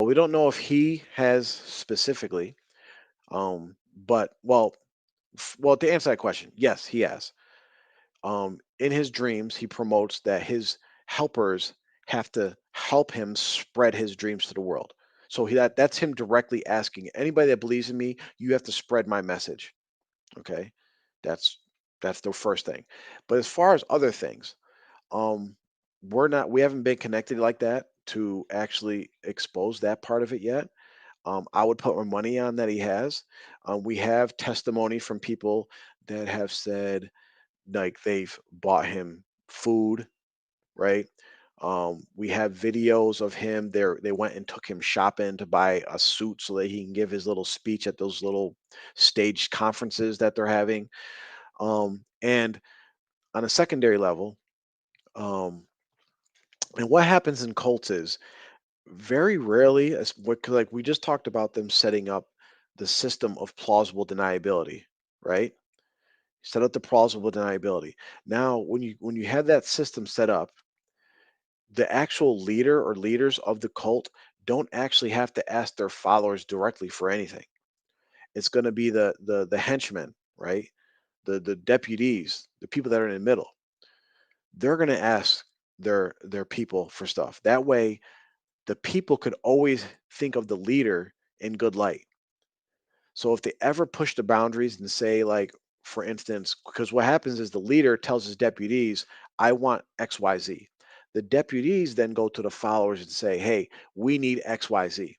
we don't know if he has specifically, but well, to answer that question, yes, he has. In his dreams, he promotes that his helpers have to help him spread his dreams to the world. So that's him directly asking anybody that believes in me, you have to spread my message. Okay, that's that's the first thing. But as far as other things, um, we haven't been connected like that to actually expose that part of it yet. I would put my money on that he has. We have testimony from people that have said like they've bought him food, right? We have videos of him there. They went and took him shopping to buy a suit so that he can give his little speech at those little staged conferences that they're having. And on a secondary level, um, and what happens in cults is very rarely, as what 'cause, like we just talked about them setting up the system of plausible deniability, right? Set up the plausible deniability. Now, when you have that system set up, the actual leader or leaders of the cult don't actually have to ask their followers directly for anything. It's going to be the henchmen, right? The deputies, the people that are in the middle. They're going to ask their people for stuff. That way, the people could always think of the leader in good light. So if they ever push the boundaries and say, like, for instance, because what happens is the leader tells his deputies, I want XYZ. The deputies then go to the followers and say, hey, we need XYZ.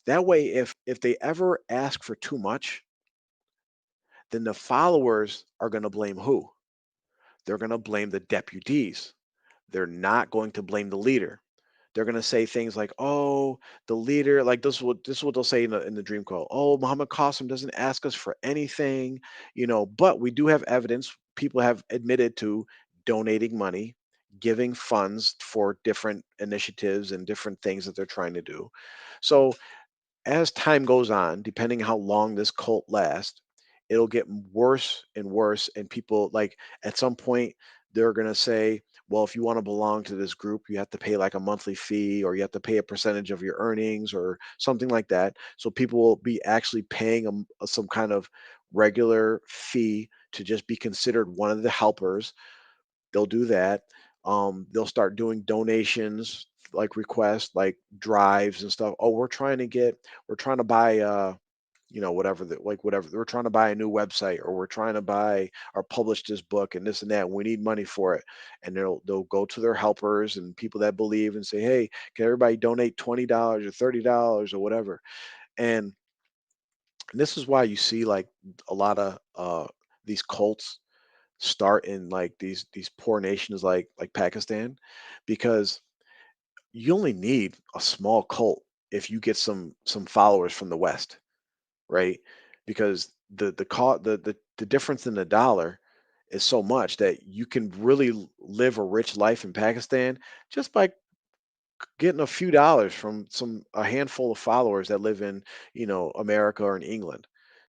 That way, if they ever ask for too much, then the followers are going to blame who? They're going to blame the deputies. They're not going to blame the leader. They're gonna say things like, "Oh, the leader," like this is what they'll say in the dream call. "Oh, Muhammad Qasem doesn't ask us for anything, but we do have evidence. People have admitted to donating money, giving funds for different initiatives and different things that they're trying to do." So as time goes on, depending how long this cult lasts, it'll get worse and worse. And people, like, at some point, they're going to say, well, if you want to belong to this group, you have to pay like a monthly fee or you have to pay a percentage of your earnings or something like that. So people will be actually paying some kind of regular fee to just be considered one of the helpers. They'll do that. They'll start doing donations, like requests, like drives and stuff. Oh, we're trying to buy, whatever, whatever. We're trying to buy a new website, or we're trying to buy or publish this book and this and that. And we need money for it, and they'll go to their helpers and people that believe and say, hey, can everybody donate $20 or $30 or whatever? And this is why you see like a lot of these cults start in like these poor nations like Pakistan, because you only need a small cult if you get some followers from the West, right? Because the difference in the dollar is so much that you can really live a rich life in Pakistan just by getting a few dollars from a handful of followers that live in America or in England.